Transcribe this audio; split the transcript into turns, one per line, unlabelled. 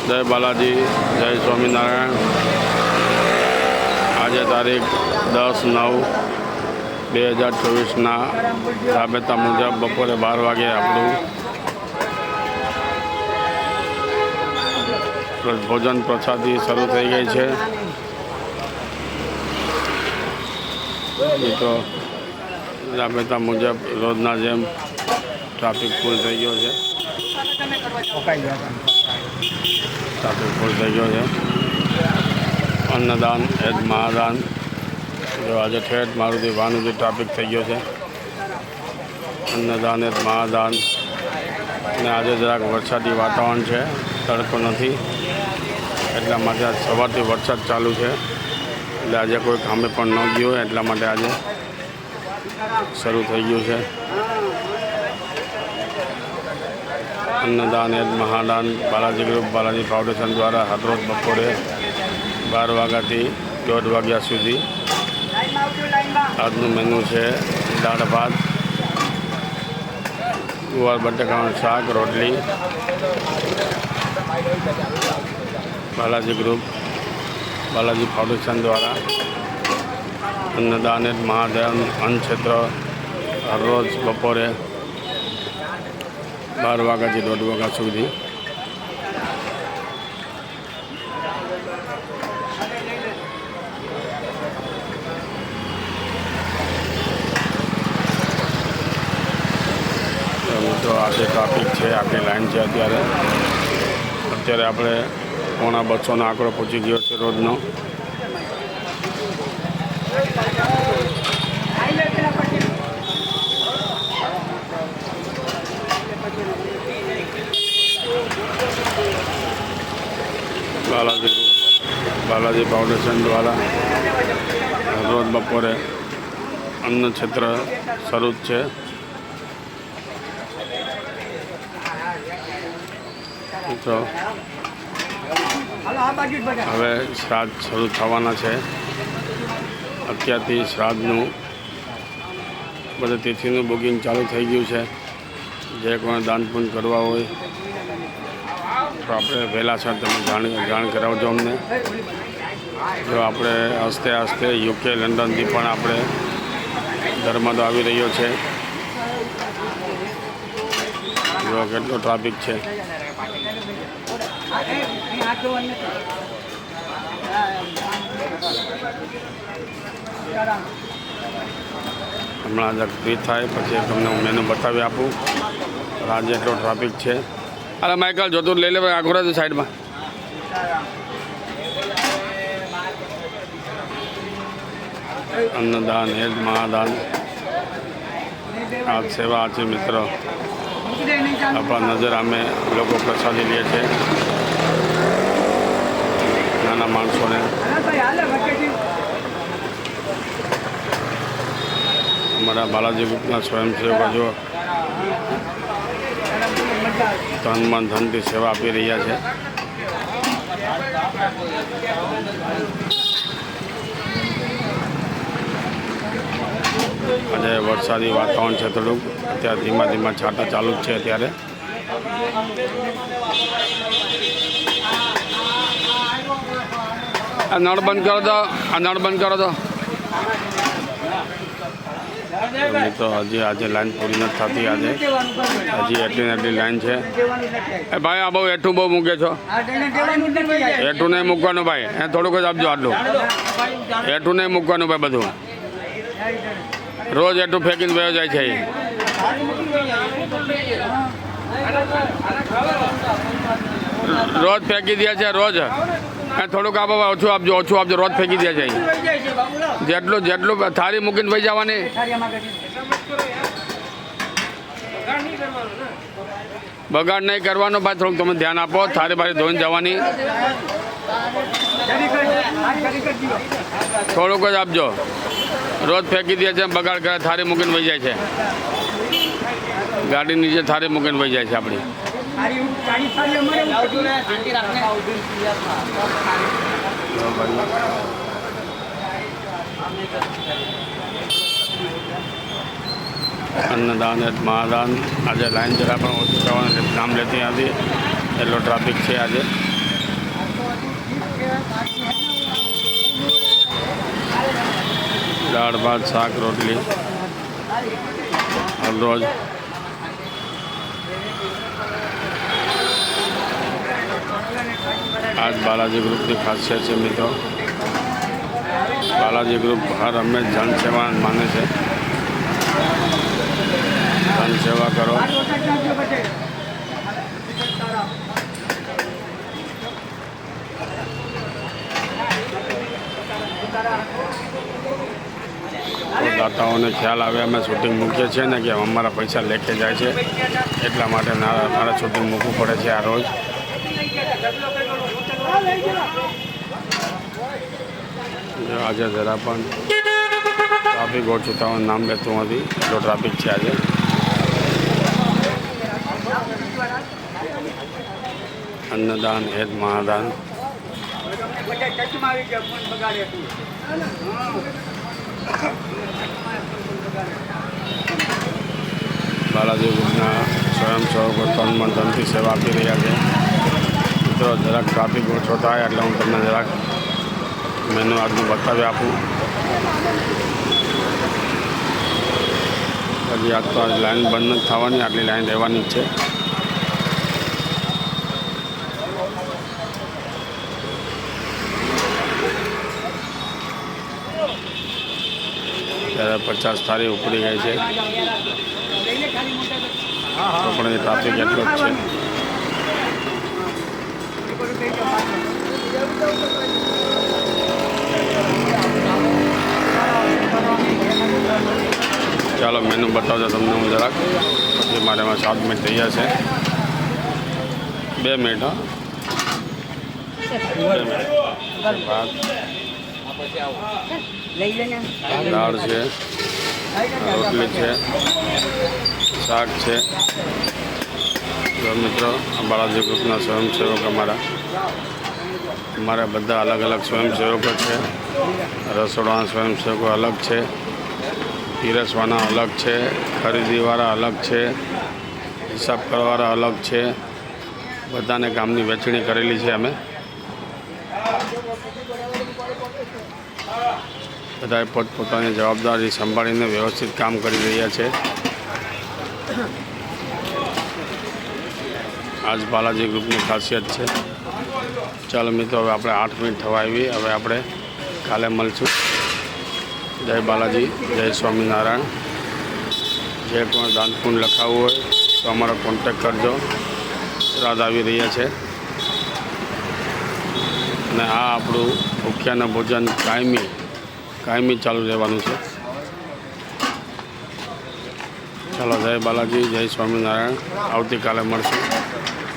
જય બાલાજી, જય સ્વામિનારાયણ। આજે તારીખ 10/9/2024 રાબેતા મુજબ બપોરે 12 વાગે આપણું ભોજન પ્રસાદી શરૂ થઈ ગઈ છે। તો રાબેતા મુજબ રોજના જેમ ટ્રાફિક ફૂલ થઈ ગયો છે। ટ્રાફિક ફૂલ થઈ ગયો છે। અન્નદાન એ જ મહાદાન। જો આજે ઠેઠ મારુતિ વાહનથી ટ્રાફિક થઈ ગયો છે। અન્નદાન એ જ મહાદાન। અને આજે જરાક વરસાદી વાતાવરણ છે, તડકો નથી, એટલા માટે આજ સવારથી વરસાદ ચાલુ છે, એટલે આજે કોઈ કામે પણ ન ગયું હોય, એટલા માટે આજે શરૂ થઈ ગયું છે। અન્નદાન એ જ મહાદાન બાલાજી ગ્રુપ બાલાજી ફાઉન્ડેશન દ્વારા હરરોજ બપોરે 12 વાગ્યાથી 1:30 વાગ્યા સુધી આજનું મેનુ છે દાળ ભાત, ગુવાર બટાકાનું શાક, રોટલી। બાલાજી ગ્રુપ બાલાજી ફાઉન્ડેશન દ્વારા અન્નદાન એ જ મહાદાન અન્ન ક્ષેત્ર હરરોજ બપોરે 12 વાગ્યાથી 1:30 વાગ્યા સુધી તો આજે ટ્રાફિક છે, આટલી લાઈન છે। અત્યારે આપણે 1.25નો આંકડો પહોંચી ગયો છે રોજનો। બાલાજી ફાઉન્ડેશન દ્વારા રોજ બપોરે અન્ન ક્ષેત્ર શરૂ જ છે। તો હવે શ્રાદ્ધ શરૂ થવાના છે। અત્યારથી શ્રાદ્ધનું બધે તિથિનું બુકિંગ ચાલુ થઈ ગયું છે। જે કોઈને દાન પુણ્ય કરવા હોય તો આપણે વહેલા સર તમે જાણ કરાવજો અમને। જો આપણે આસ્તે આસ્તે યુકે લંડનથી પણ આપણે ધર્મદો આવી રહ્યો છે। જો કેટલો ટ્રાફિક છે। હમણાં જ ફ્રી થાય પછી તમને હું મેનુ બતાવી આપું। આજે એટલો ટ્રાફિક છે। અરે માઇકલ જોતું લઈ લે આખો સાઈડમાં। અન્નદાન એ જ મહાદાન। આ સેવા છે મિત્રો। આપણા નજર અમે લોકો પ્રસાદી લે છે નાના માણસોને। અમારા બાલાજી ગ્રુપના સ્વયંસેવકો જો તન મન ધનથી સેવા આપી રહ્યા છે। આજે વરસાદી વાતાવરણ છે થોડુંક, અત્યારે ધીમા ધીમા છાંટા ચાલુ જ છે। અત્યારે આ નળ બંધ કરો તો, આ નળ બંધ કરો તો। તો હજી આજે લાઈન પૂરી નથી થતી। આજે હજી એટલી લાઈન છે। એ ભાઈ આ બહુ એઠું બહુ મૂકે છો, એઠું નહીં મૂકવાનું ભાઈ, એ થોડુંક જ આપજો। આટલું એઠું નહીં મૂકવાનું ભાઈ, બધું રોજ એઠું ફેંકીને વયો જાય છે। રોજ ફેંકી દે છે, રોજ થોડુંક આપો, ઓછું આપજો, ઓછું આપજો, રોજ ફેંકી દે છે। જેટલું થાળી મૂકીને વહી જવાની। બગાડ નહીં કરવાનો ભાઈ, થોડુંક તમે ધ્યાન આપો। થાળી બારી ધોઈને જવાની, થોડુંક જ આપજો। રોજ ફેંકી દે છે, બગાડ કરે, થાળી મૂકીને વહી જાય છે। ગાડી નીચે થાળી મૂકીને વહી જાય છે આપણી। અન્નદાન એ મહાદાન। આજે લાઈન જરા પણ ઓછી થવાની નામ લેતી નથી, એટલો ટ્રાફિક છે આજે। દાળ ભાત શાક રોટલી હરરોજ આજ બાલાજી ગ્રુપની ખાસિયત છે મિત્રો. બાલાજી ગ્રુપ હર હંમેશ જનસેવા માને છે. જનસેવા કરો. દાતાઓને ખ્યાલ આવે અમે શૂટિંગ મૂકીએ છીએ ને કે અમારા પૈસા લેકે જાય છે, એટલા માટે મારે શૂટિંગ મૂકવું પડે છે આ રોજ. જો આજે જરા પણ ટ્રાફિક ઓછું થવાનું નામ લેતું નથી, એટલો ટ્રાફિક છે આજે. અન્નદાન એ જ મહાદાન. બાલાજી ગ્રુપના સ્વયંસેવકો તન મન ધનથી સેવા આપી રહ્યા છે. મિત્રો જરાક ટ્રાફિક ઓછો થાય એટલે હું તમને જરાક મેનુ આજનું બતાવી આપું. હજી આજ તો લાઈન બંધ નથી થવાની, આટલી લાઈન રહેવાની જ છે. ત્યારે 50 થાળી ઉપડી ગઈ છે, તો પણ ટ્રાફિક એટલો જ છે. ચાલો મેનુ બતાવજો તમને હું જરાક, પછી મારે એમાં 7 મિનિટ થઈ જશે. 2 મિનિટ. હા, 2 મિનિટ. ભાત દાળ છે, રોટલી છે, શાક છે. જો મિત્રો બાલાજી ગ્રુપના સ્વયંસેવક અમારા બધા અલગ અલગ સ્વયંસેવકો છે. રસોડાના સ્વયંસેવકો અલગ છે, પીરસવાના અલગ છે, ખરીદીવાળા અલગ છે, હિસાબ કરવાવાળા અલગ છે. બધાને કામની વહેંચણી કરેલી છે અમે. બધાએ પોતપોતાની જવાબદારી સંભાળીને વ્યવસ્થિત કામ કરી રહ્યા છે. આજ બાલાજી ગ્રુપની ખાસિયત છે. ચાલો મિત્રો, હવે આપણે 8 મિનિટ થવા આવી. હવે આપણે કાલે મળશું. જય બાલાજી, જય સ્વામિનારાયણ. જે કોઈ દાન પુણ્ય લખાવવું હોય તો અમારો કોન્ટેક કરજો. શ્રાદ્ધ આવી રહ્યા છે અને આ આપણું ભૂખ્યાના ભોજન કાયમી ચાલુ રહેવાનું છે. ચાલો, જય બાલાજી, જય સ્વામિનારાયણ. આવતીકાલે મળશું.